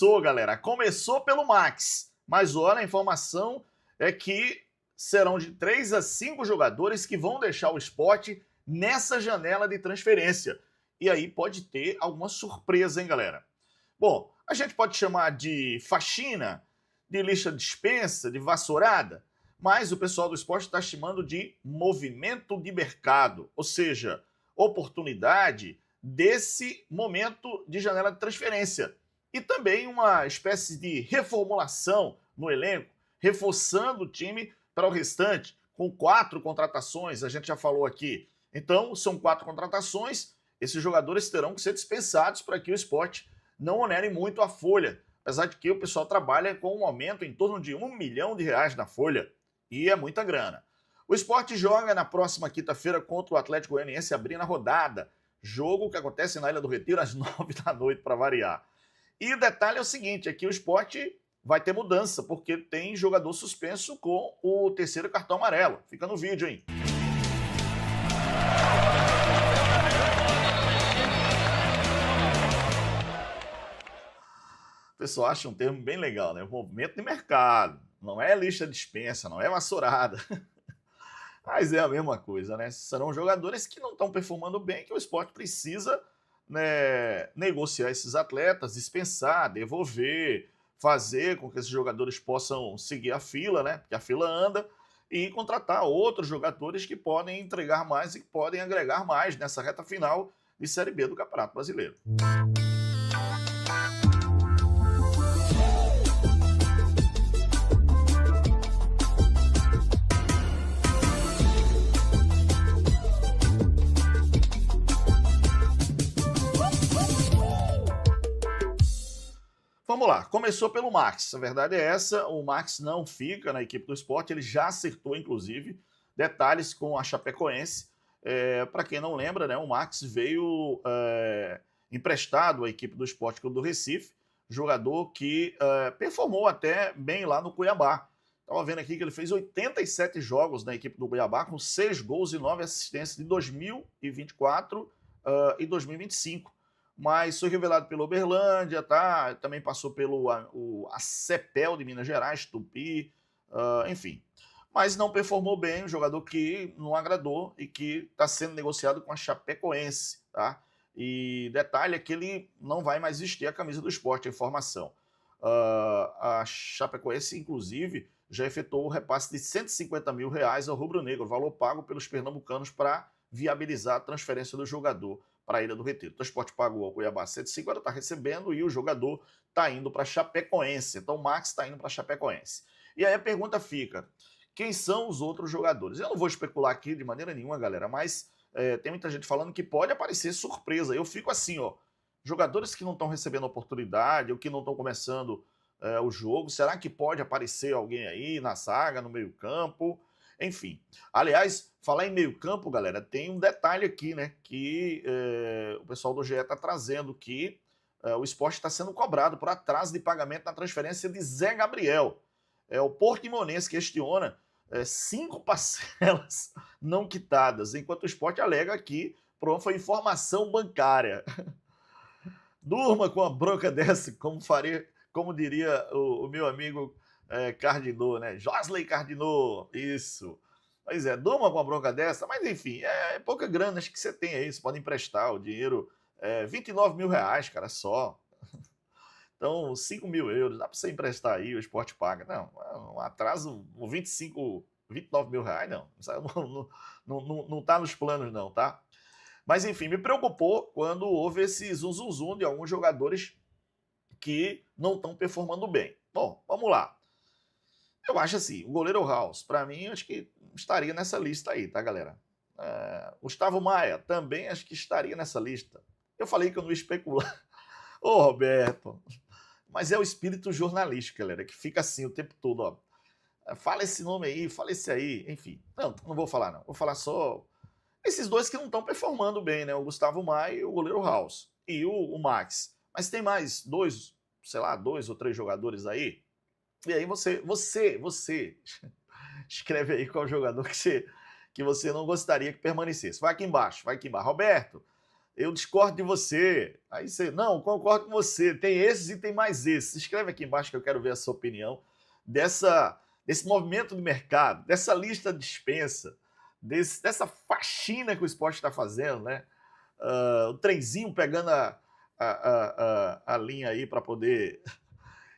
começou, galera. Começou pelo Max. Mas olha, a informação é que serão de 3 a 5 jogadores que vão deixar o Sport nessa janela de transferência. E aí pode ter alguma surpresa, hein, galera? Bom, a gente pode chamar de faxina, de lista dispensa, de vassourada, mas o pessoal do Sport está chamando de movimento de mercado, ou seja, oportunidade desse momento de janela de transferência. E também uma espécie de reformulação no elenco, reforçando o time para o restante, com 4 contratações, a gente já falou aqui. Então, são 4 contratações, esses jogadores terão que ser dispensados para que o Sport não onere muito a folha, apesar de que o pessoal trabalha com um aumento em torno de R$1 milhão na folha, e é muita grana. O Sport joga na próxima quinta-feira contra o Atlético Goianiense, abrindo a rodada, jogo que acontece na Ilha do Retiro às 9 da noite, para variar. E o detalhe é o seguinte, é que o Sport vai ter mudança, porque tem jogador suspenso com o 3º cartão amarelo. Fica no vídeo, hein? O pessoal acha um termo bem legal, né? Movimento de mercado. Não é lista dispensa, não é vassourada. Mas é a mesma coisa, né? Serão jogadores que não estão performando bem, que o Sport precisa, né, negociar esses atletas, dispensar, devolver, fazer com que esses jogadores possam seguir a fila, né? Porque a fila anda, e contratar outros jogadores que podem entregar mais e que podem agregar mais nessa reta final de Série B do Campeonato Brasileiro. Vamos lá, começou pelo Max, a verdade é essa, o Max não fica na equipe do Sport, ele já acertou, inclusive, detalhes com a Chapecoense. Para quem não lembra, né, o Max veio emprestado à equipe do Sport Clube do Recife, jogador que performou até bem lá no Cuiabá. Estava vendo aqui que ele fez 87 jogos na equipe do Cuiabá, com 6 gols e 9 assistências de 2024 e 2025. Mas foi revelado pelo Uberlândia, tá? Também passou pelo a CEPEL de Minas Gerais, Tupi, enfim. Mas não performou bem, um jogador que não agradou e que está sendo negociado com a Chapecoense, tá? E detalhe é que ele não vai mais vestir a camisa do Sport, a informação. A Chapecoense, inclusive, já efetuou o repasse de R$150 mil ao rubro-negro, valor pago pelos pernambucanos para viabilizar a transferência do jogador para a Ilha do Retiro. Então o Sport pagou ao Cuiabá 150, está recebendo, e o jogador está indo para a Chapecoense. Então o Max está indo para a Chapecoense. E aí a pergunta fica, quem são os outros jogadores? Eu não vou especular aqui de maneira nenhuma, galera, mas tem muita gente falando que pode aparecer surpresa. Eu fico assim, ó, jogadores que não estão recebendo oportunidade ou que não estão começando o jogo, será que pode aparecer alguém aí na zaga, no meio campo? Enfim, aliás, falar em meio campo, galera, tem um detalhe aqui, né, que o pessoal do GE está trazendo, que o Sport está sendo cobrado por atraso de pagamento na transferência de Zé Gabriel. O Portimonense questiona 5 parcelas não quitadas, enquanto o Sport alega que foi informação bancária. Durma com a bronca dessa, como diria o meu amigo Cardinô, né? Josley Cardinô, isso. Pois é, durma com uma bronca dessa, mas enfim, é pouca grana, acho que você tem aí, você pode emprestar o dinheiro, R$29 mil, cara, só. Então, 5 mil euros, dá para você emprestar aí, o Sport paga. Não, um atraso, 29 mil reais, não tá nos planos não, tá? Mas enfim, me preocupou quando houve esse zum de alguns jogadores que não estão performando bem. Bom, vamos lá. Eu acho assim, o goleiro House, para mim, acho que estaria nessa lista aí, tá, galera? Gustavo Maia, também acho que estaria nessa lista. Eu falei que eu não ia especular. Ô, Roberto, mas é o espírito jornalístico, galera, que fica assim o tempo todo, ó. Fala esse nome aí, fala esse aí, enfim. Não vou falar, não. Vou falar só esses dois que não estão performando bem, né? O Gustavo Maia e o goleiro House. E o Max. Mas tem mais 2 ou 3 jogadores aí. E aí você escreve aí qual jogador que você não gostaria que permanecesse. Vai aqui embaixo. Roberto, eu discordo de você. Aí você, não, concordo com você. Tem esses e tem mais esses. Escreve aqui embaixo que eu quero ver a sua opinião desse movimento do mercado, dessa lista de dispensa, dessa faxina que o esporte está fazendo, né? O trenzinho pegando a linha aí para poder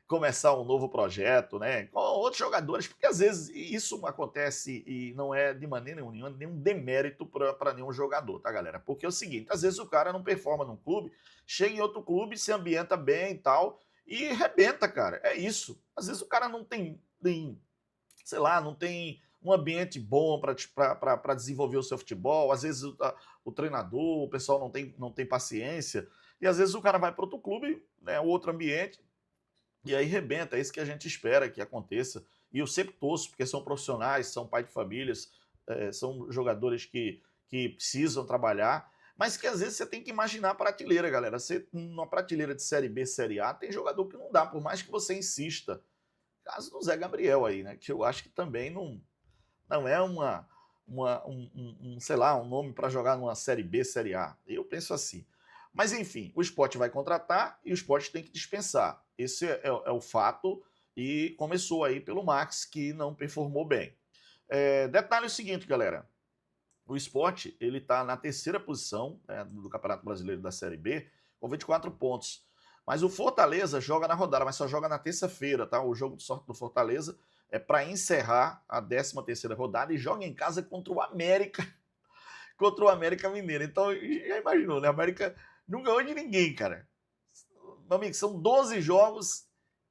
começar um novo projeto, né? Com outros jogadores, porque às vezes isso acontece e não é de maneira nenhuma nenhum demérito para nenhum jogador, tá, galera? Porque é o seguinte, às vezes o cara não performa num clube, chega em outro clube, se ambienta bem e tal, e rebenta, cara. É isso. Às vezes o cara não tem sei lá, não tem um ambiente bom para desenvolver o seu futebol, às vezes o treinador, o pessoal não tem paciência, e às vezes o cara vai para outro clube, né, outro ambiente, e aí rebenta, é isso que a gente espera que aconteça. E eu sempre torço, porque são profissionais, são pai de famílias, são jogadores que precisam trabalhar, mas que às vezes você tem que imaginar a prateleira, galera. Você, numa prateleira de Série B, Série A, tem jogador que não dá, por mais que você insista. Caso do Zé Gabriel aí, né? Que eu acho que também não é sei lá, um nome para jogar numa Série B, Série A. Eu penso assim. Mas enfim, o Sport vai contratar e o Sport tem que dispensar. Esse é o fato e começou aí pelo Max, que não performou bem. Detalhe é o seguinte, galera. O Sport ele está na terceira posição, né, do Campeonato Brasileiro da Série B, com 24 pontos. Mas o Fortaleza joga na rodada, mas só joga na terça-feira, tá? O jogo do Fortaleza é para encerrar a 13ª rodada e joga em casa contra o América, contra o América Mineiro. Então, já imaginou, né? A América não ganhou de ninguém, cara. Meu amigo, são 12 jogos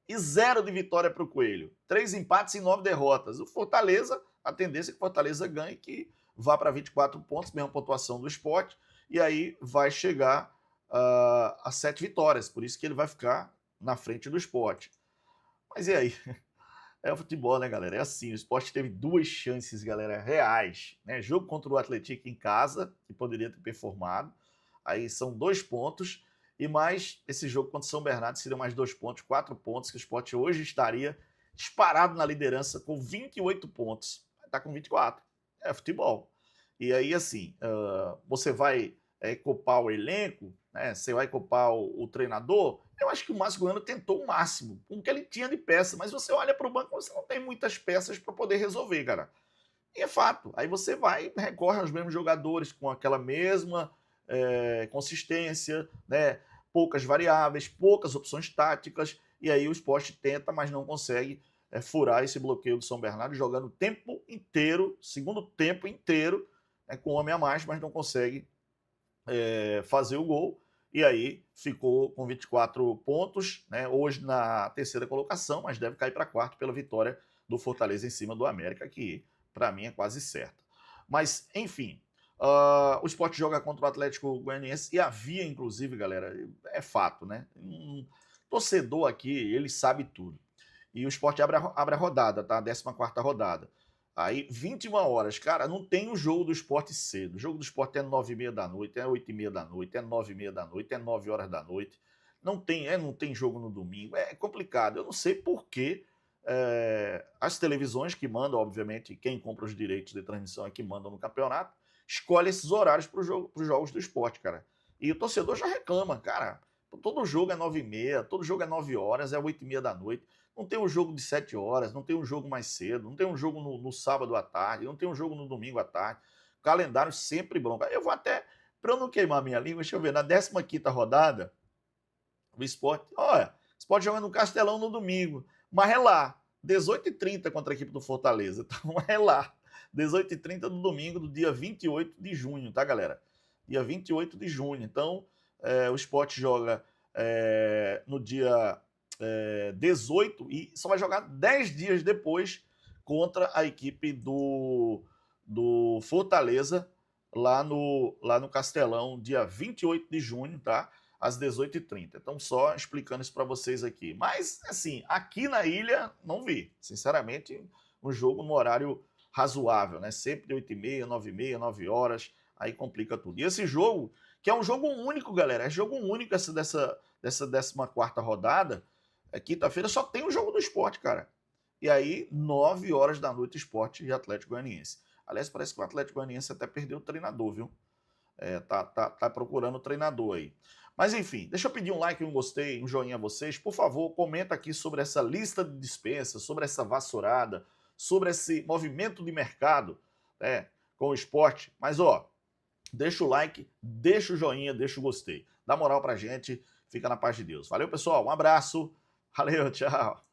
e 0 de vitória para o Coelho. 3 empates e 9 derrotas. O Fortaleza, a tendência é que o Fortaleza ganhe, que vá para 24 pontos, mesma pontuação do Sport, e aí vai chegar a 7 vitórias. Por isso que ele vai ficar na frente do Sport. Mas e aí? É o futebol, né, galera? É assim, o Sport teve 2 chances, galera, reais. Né? Jogo contra o Atlético em casa, que poderia ter performado. Aí são 2 pontos. E mais esse jogo contra o São Bernardo seriam mais 2 pontos, 4 pontos, que o Sport hoje estaria disparado na liderança com 28 pontos. Está com 24. É futebol. E aí, assim, você vai copar o elenco, né? Você vai copar o treinador. Eu acho que o Márcio Goiano tentou o máximo, com o que ele tinha de peça, mas você olha para o banco, você não tem muitas peças para poder resolver, cara. E é fato. Aí você vai, recorre aos mesmos jogadores com aquela mesma consistência, né? Poucas variáveis, poucas opções táticas, e aí o Sport tenta, mas não consegue furar esse bloqueio do São Bernardo, jogando o tempo inteiro, segundo tempo inteiro, com um homem a mais, mas não consegue fazer o gol. E aí ficou com 24 pontos, né? Hoje na terceira colocação, mas deve cair para quarto pela vitória do Fortaleza em cima do América, que para mim é quase certa. Mas, enfim, o Sport joga contra o Atlético Goianiense e havia, inclusive, galera, é fato, né? Um torcedor aqui, ele sabe tudo. E o Sport abre a rodada, tá? A 14ª rodada. Aí, 21 horas, cara, não tem o jogo do Sport cedo. O jogo do Sport é 9h30 da noite, é 8h30 da noite, é 9h30 da noite, é 9 horas da noite. Não tem jogo no domingo. É complicado. Eu não sei por que as televisões que mandam, obviamente, quem compra os direitos de transmissão é que mandam no campeonato, escolhe esses horários para os jogos do Sport, cara. E o torcedor já reclama, cara. Todo jogo é 9h30, todo jogo é 9 horas, é 8h30 da noite. Não tem um jogo de 7 horas, não tem um jogo mais cedo, não tem um jogo no sábado à tarde, não tem um jogo no domingo à tarde. Calendário sempre bronca. Eu vou até, para eu não queimar minha língua, deixa eu ver, na 15ª rodada, o Sport, olha, Sport joga no Castelão no domingo, mas é lá, 18h30 contra a equipe do Fortaleza. Então é lá, 18h30 do domingo, do dia 28 de junho, tá, galera? Dia 28 de junho. Então, o Sport joga no dia 18 e só vai jogar 10 dias depois contra a equipe do Fortaleza lá no Castelão, dia 28 de junho, tá? Às 18h30. Então, só explicando isso para vocês aqui. Mas, assim, aqui na ilha, não vi. Sinceramente, um jogo no horário razoável, né? Sempre 8h30, 9h30, 9 horas, aí complica tudo. E esse jogo, que é um jogo único, galera, é jogo único dessa 14ª rodada, quinta-feira, só tem o jogo do Sport, cara. E aí, 9 horas da noite, Sport e Atlético Goianiense. Aliás, parece que o Atlético Goianiense até perdeu o treinador, viu? Tá procurando treinador aí. Mas enfim, deixa eu pedir um like, um gostei, um joinha a vocês. Por favor, comenta aqui sobre essa lista de dispensas, sobre essa vassourada, sobre esse movimento de mercado, né, com o esporte. Mas, ó, deixa o like, deixa o joinha, deixa o gostei. Dá moral pra gente, fica na paz de Deus. Valeu, pessoal, um abraço, valeu, tchau.